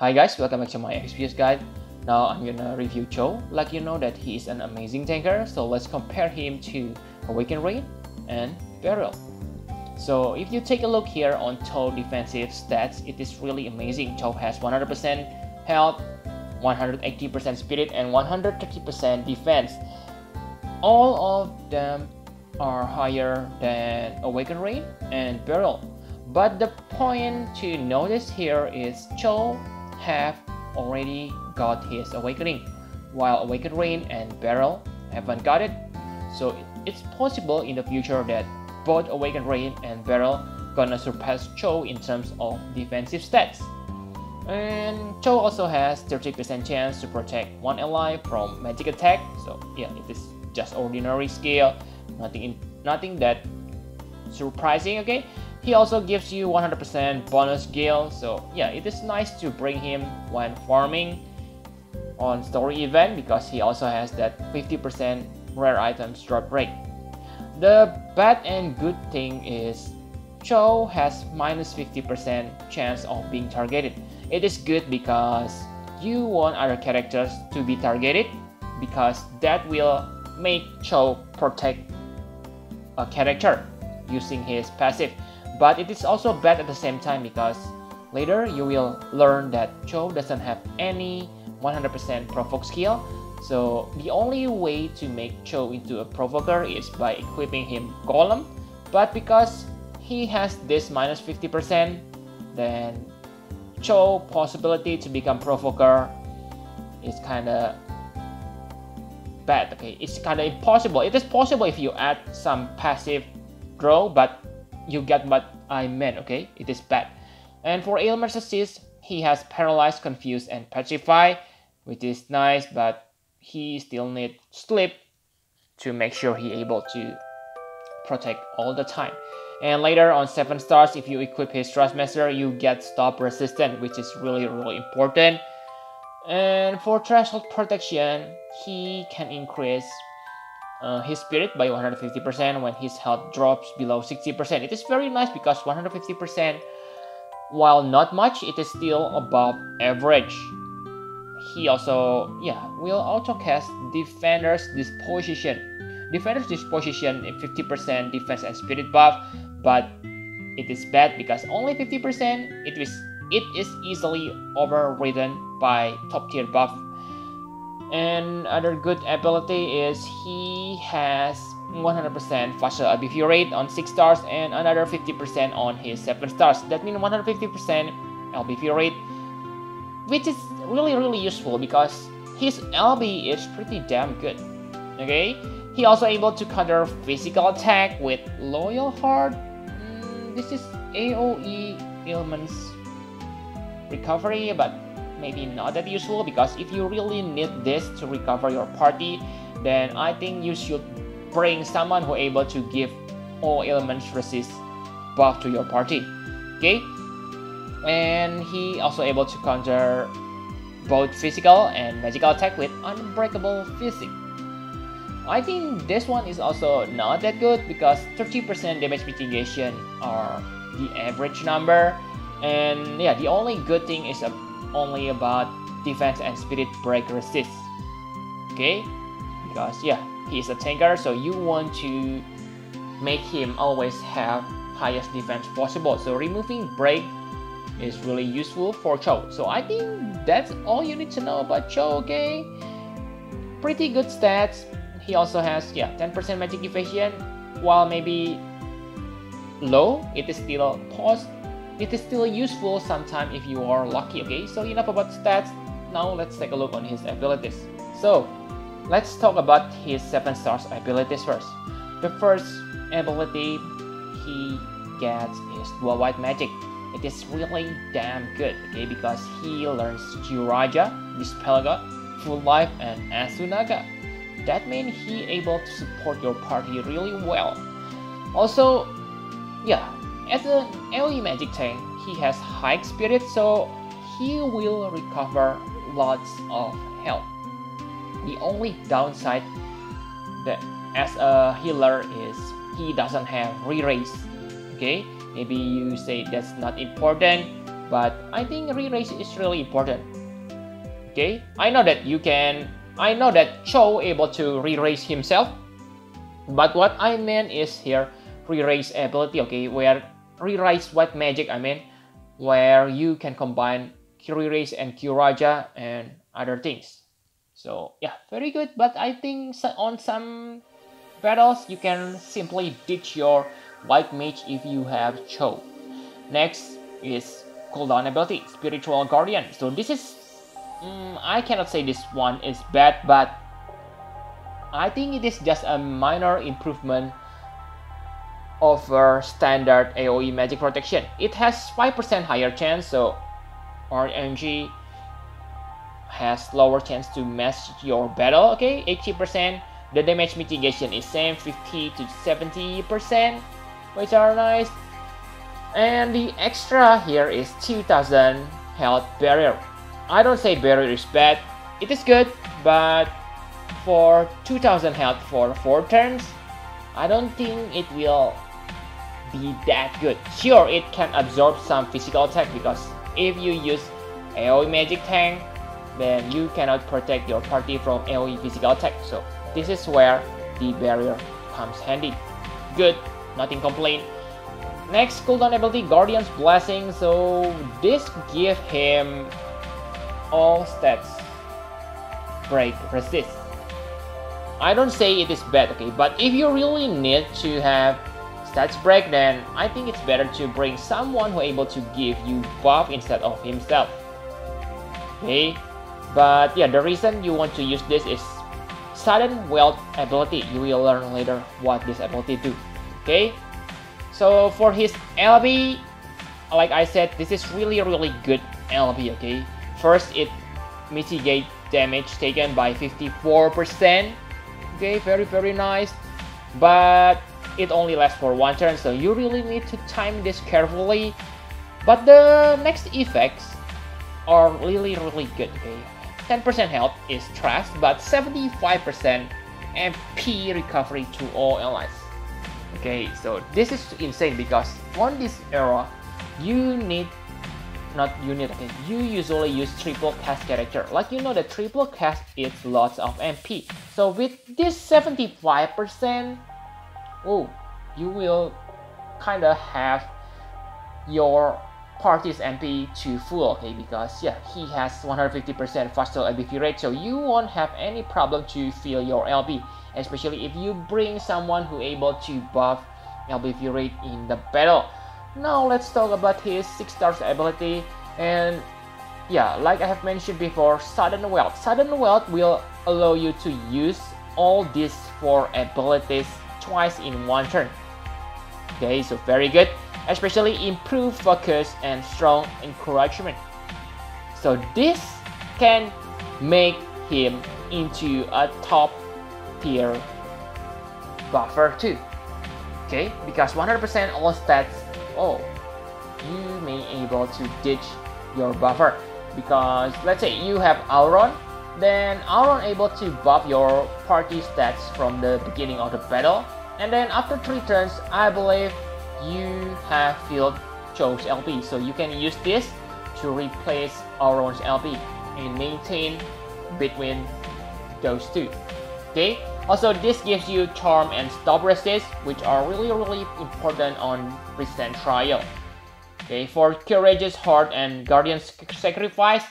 Hi guys, welcome back to my XPS guide. Now I'm gonna review Chow. Like you know that he is an amazing tanker, so let's compare him to Awaken Rain and Beryl. So if you take a look here on Chow defensive stats, it is really amazing. Chow has 100% health, 180% spirit, and 130% defense. All of them are higher than Awaken Rain and Beryl. But the point to notice here is Chow have already got his awakening, while Awaken Rain and Beryl haven't got it. So it's possible in the future that both Awaken Rain and Beryl gonna surpass Chow in terms of defensive stats. And Chow also has 30% chance to protect one ally from magic attack. So yeah, it is just ordinary skill, nothing that surprising. Okay. He also gives you 100% bonus skill, so yeah, it is nice to bring him when farming on story event because he also has that 50% rare items drop rate. The bad and good thing is Chow has minus 50% chance of being targeted. It is good because you want other characters to be targeted because that will make Chow protect a character using his passive. But it is also bad at the same time because later you will learn that Chow doesn't have any 100% provoke skill. So the only way to make Chow into a provoker is by equipping him Golem. But because he has this minus 50%, then Chow possibility to become provoker is kinda bad. Okay, it's kinda impossible. It is possible if you add some passive draw, but you get what I meant, okay? It is bad. And for ailments assist, he has Paralyzed, Confused, and Petrify, which is nice, but he still needs Sleep to make sure he able to protect all the time. And later on 7 stars, if you equip his Trustmaster, you get Stop Resistant, which is really important. And for Threshold Protection, he can increase his spirit by 150% when his health drops below 60%. It is very nice because 150%, while not much, it is still above average. He also, will auto cast Defender's Disposition. Defender's Disposition is 50% defense and spirit buff, but it is bad because only 50%. It is easily overridden by top tier buff. And other good ability is he has 100% faster LBV rate on 6 stars and another 50% on his 7 stars. That means 150% LBV rate, which is really useful because his LB is pretty damn good. Okay, he also able to counter physical attack with Loyal Heart. This is AoE elements recovery, but maybe not that useful because if you really need this to recover your party, then I think you should bring someone who able to give all elements resist buff to your party. Okay, and he also able to counter both physical and magical attack with Unbreakable Physique. I think this one is also not that good because 30% damage mitigation are the average number, and yeah, the only good thing is only about defense and spirit break resist. Okay, because yeah, he is a tanker, so you want to make him always have highest defense possible. So removing break is really useful for Chow. So I think that's all you need to know about Chow. Okay, pretty good stats. He also has 10% magic evasion. While maybe low, it is still useful sometimes if you are lucky. Okay, so enough about stats. Now let's take a look on his abilities. So let's talk about his 7 stars abilities first. The first ability he gets is Dual White Magic. It is really damn good, okay, because he learns Jiraja, Dispelga, Full Life, and Asunaga. That means he able to support your party really well. Also, as an AoE magic tank, he has high spirit, so he will recover lots of health. The only downside that as a healer is he doesn't have re-raise. Okay, maybe you say that's not important, but I think re-raise is really important. Okay, I know that Chow able to re-raise himself, but what I meant is here re-raise ability, okay, where re-raise white magic, I mean, where you can combine re-raise and Kyuraja and other things. So yeah, very good, but I think on some battles you can simply ditch your white mage if you have Chow. Next is cooldown ability, Spiritual Guardian. So this is, I cannot say this one is bad, but I think it is just a minor improvement over standard AoE magic protection. It has 5% higher chance, so RNG has lower chance to mess your battle, okay, 80%. The damage mitigation is same, 50 to 70%, which are nice. And the extra here is 2000 health barrier. I don't say barrier is bad, it is good, but for 2000 health for 4 turns, I don't think it will be that good. Sure, it can absorb some physical attack, because if you use AoE magic tank, then you cannot protect your party from AoE physical attack. So this is where the barrier comes handy. Good, nothing complain. Next cooldown ability, Guardian's Blessing. So this give him all stats break resist. I don't say it is bad, okay, but if you really need to have stats break, then I think it's better to bring someone who able to give you buff instead of himself. Okay, but yeah, the reason you want to use this is sudden wealth ability. You will learn later what this ability do. Okay, so for his LB, like I said, this is really good LB. Okay, first it mitigate damage taken by 54%. Okay, very nice, but it only lasts for 1 turn, so you really need to time this carefully. But the next effects are really good. Okay, 10% health is trash, but 75% MP recovery to all allies. Okay, so this is insane, because on this era you usually use triple cast character. Like, you know that triple cast is lots of MP. So with this 75%, oh, you will kinda have your party's MP to full, okay, because yeah, he has 150% faster LBV rate, so you won't have any problem to fill your LB, especially if you bring someone who able to buff LBV rate in the battle. Now let's talk about his 6 stars ability, and yeah, like I have mentioned before, Sudden Wealth. Sudden Wealth will allow you to use all these 4 abilities twice in 1 turn. Okay, so very good, especially improve focus and strong encouragement. So this can make him into a top tier buffer too. Okay, because 100% all stats, oh, you may able to ditch your buffer, because let's say you have Auron, then Auron able to buff your party stats from the beginning of the battle, and then after 3 turns, I believe you have filled Chow's LP, so you can use this to replace Auron's LP and maintain between those two. Okay, also this gives you Charm and Stop Resist, which are really important on recent trial. Okay, for Courageous Heart and Guardian's Sacrifice,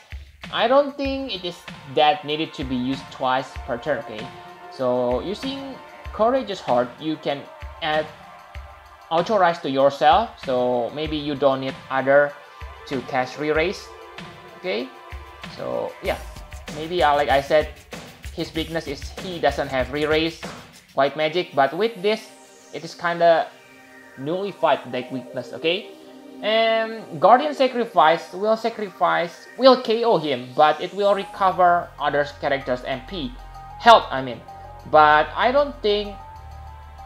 I don't think it is that needed to be used twice per turn. Okay, so using Courageous Heart, you can add Authorize to yourself, so maybe you don't need other to cast re-raise. Okay, so yeah, maybe like I said, his weakness is he doesn't have re-raise white magic, but with this it is kinda nullified that weakness. Okay, and Guardian Sacrifice will KO him, but it will recover other characters' MP health, I mean, but I don't think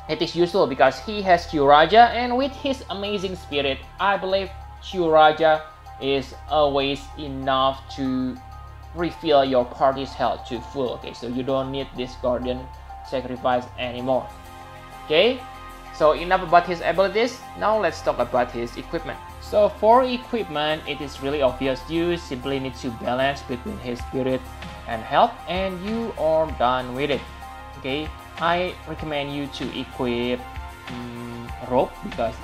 it is useful because he has Kyuraja, and with his amazing spirit, I believe Kyuraja is always enough to refill your party's health to full. Okay, so you don't need this Guardian Sacrifice anymore. Okay, so enough about his abilities. Now let's talk about his equipment. So for equipment, it is really obvious. You simply need to balance between his spirit and health, and you are done with it. Okay, I recommend you to equip rope, because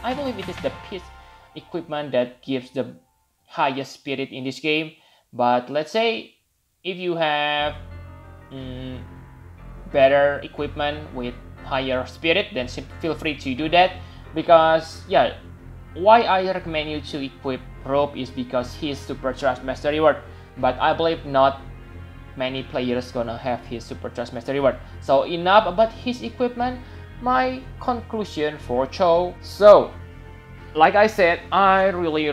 I believe it is the piece equipment that gives the highest spirit in this game. But let's say if you have better equipment with higher spirit, then feel free to do that. Because yeah, why I recommend you to equip rope is because his super trust master reward, but I believe not many players gonna have his super trust master reward. So enough about his equipment. My conclusion for Chow. So like I said, I really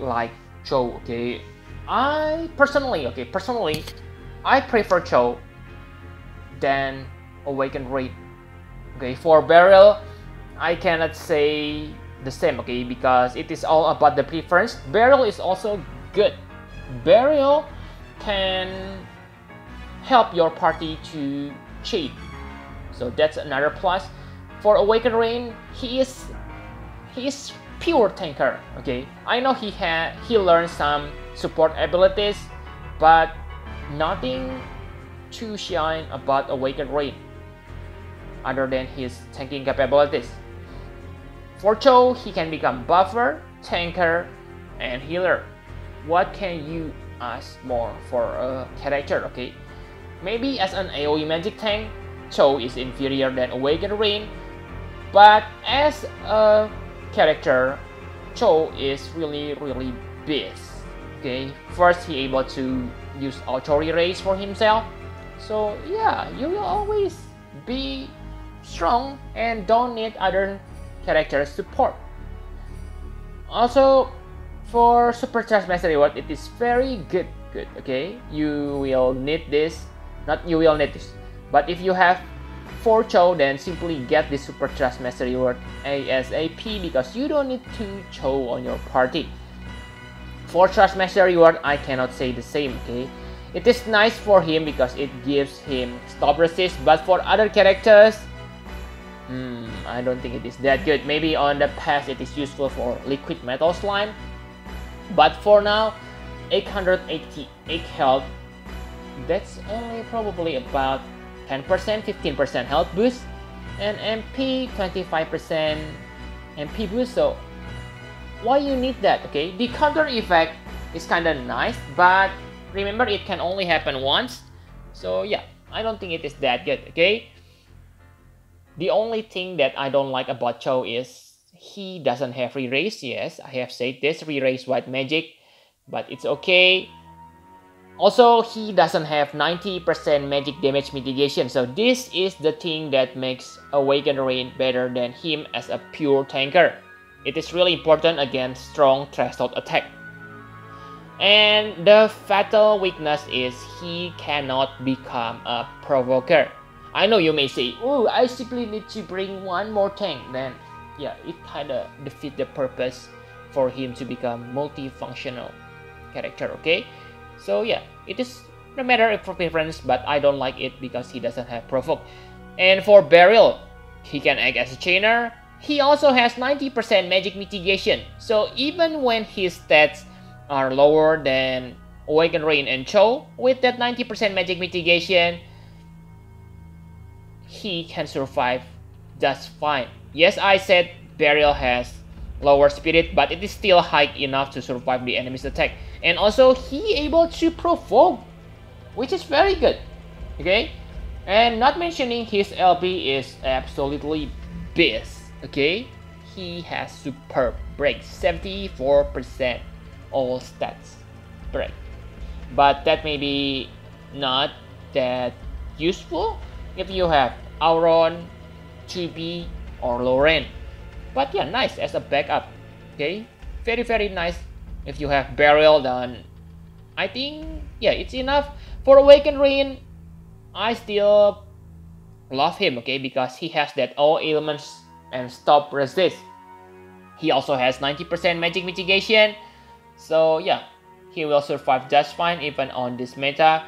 like Chow. Okay, I personally I prefer Chow than Awakened Raid. Okay, for Beryl, I cannot say the same, okay, because it is all about the preference. Beryl is also good. Beryl can help your party to cheat, so that's another plus. For Awakened Rain, he is pure tanker. Okay, I know he learned some support abilities, but nothing to shine about Awakened Rain other than his tanking capabilities. For Chow, he can become buffer, tanker, and healer. What can you ask more for a character? Okay, maybe as an AoE magic tank, Chow is inferior than Awakened Rain, but as a character, Chow is really beast. Okay, first he able to use auto re-raise for himself, so yeah, you will always be strong and don't need other character support. Also, for super charge master reward, it is very good. Okay, you will need this, but if you have 4 Chow, then simply get this super charge master reward ASAP, because you don't need 2 Chow on your party. For charge master reward, I cannot say the same. Okay, it is nice for him because it gives him stop resist, but for other characters, I don't think it is that good. Maybe on the past it is useful for liquid metal slime, but for now, 888 health, that's only probably about 10%, 15% health boost, and MP 25% MP boost. So why you need that? Okay, the counter effect is kinda nice, but remember it can only happen once. So yeah, I don't think it is that good. Okay, the only thing that I don't like about Chow is he doesn't have re-raise. Yes, I have said this, re-raise white magic, but it's okay. Also, he doesn't have 90% magic damage mitigation, so this is the thing that makes Awakened Rain better than him as a pure tanker. It is really important against strong threshold attack. And the fatal weakness is he cannot become a provoker. I know you may say, oh, I simply need to bring one more tank. Then yeah, it kinda defeats the purpose for him to become multifunctional character. Okay, so yeah, it is no matter for preference, but I don't like it because he doesn't have provoke. And for Beryl, he can act as a chainer. He also has 90% magic mitigation, so even when his stats are lower than Awakened Rain and Chow, with that 90% magic mitigation, he can survive just fine. Yes, I said Beryl has lower spirit, but it is still high enough to survive the enemy's attack. And also, he able to provoke, which is very good. Okay, and not mentioning his LB is absolutely beast. Okay, he has superb break, 74% all stats break, but that may be not that useful if you have Auron, 2B, or Lauren. But yeah, nice as a backup. Okay, very nice. If you have Beryl, then I think yeah, it's enough. For Awakened Rain, I still love him. Okay, because he has that all elements and stop resist. He also has 90% magic mitigation, so yeah, he will survive just fine even on this meta.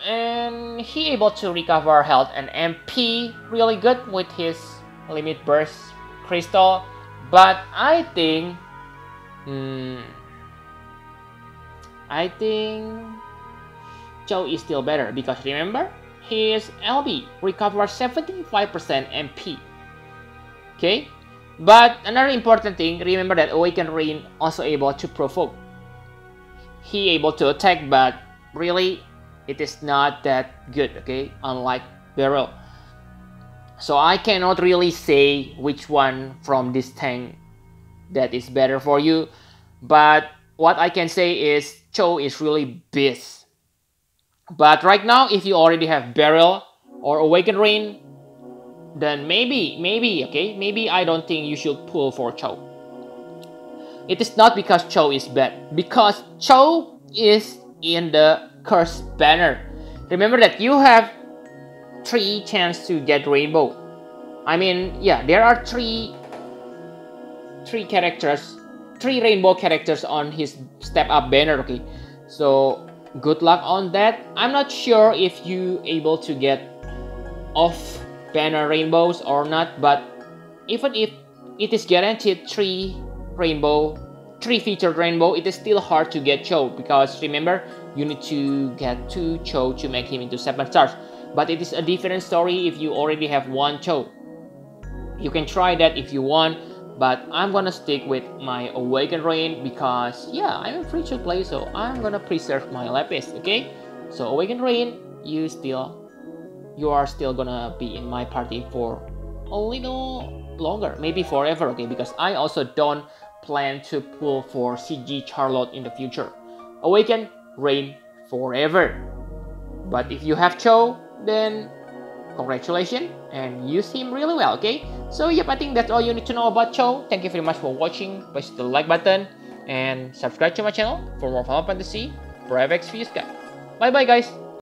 And he able to recover health and MP really good with his limit burst crystal, But I think Chow is still better because remember, his LB recovers 75% MP. Okay, but another important thing, remember that Awakened Rain also able to provoke. He able to attack, but really it is not that good, okay, unlike Beryl. So I cannot really say which one from this tank that is better for you, but what I can say is Chow is really beast. But right now, if you already have Beryl or Awakened Rain, then maybe, okay, maybe I don't think you should pull for Chow. It is not because Chow is bad, because Chow is in the curse banner. Remember that you have 3 chances to get rainbow. I mean, yeah, there are three characters, 3 rainbow characters on his step up banner, okay? So good luck on that. I'm not sure if you able to get off banner rainbows or not, but even if it is guaranteed 3 featured rainbow, it is still hard to get Chow, because remember, you need to get 2 Chow to make him into 7 stars. But it is a different story if you already have 1 Chow. You can try that if you want, but I'm gonna stick with my Awakened Rain because yeah, I'm a free to play, so I'm gonna preserve my lapis, okay? So Awakened Rain, you are still gonna be in my party for a little longer, maybe forever, okay? Because I also don't plan to pull for CG Charlotte in the future. Awakened Rain forever. But if you have Chow, then congratulations and use him really well, okay? So yep, I think that's all you need to know about Chow. Thank you very much for watching. Press the like button and subscribe to my channel for more Final Fantasy for FX Views guys. Bye bye guys.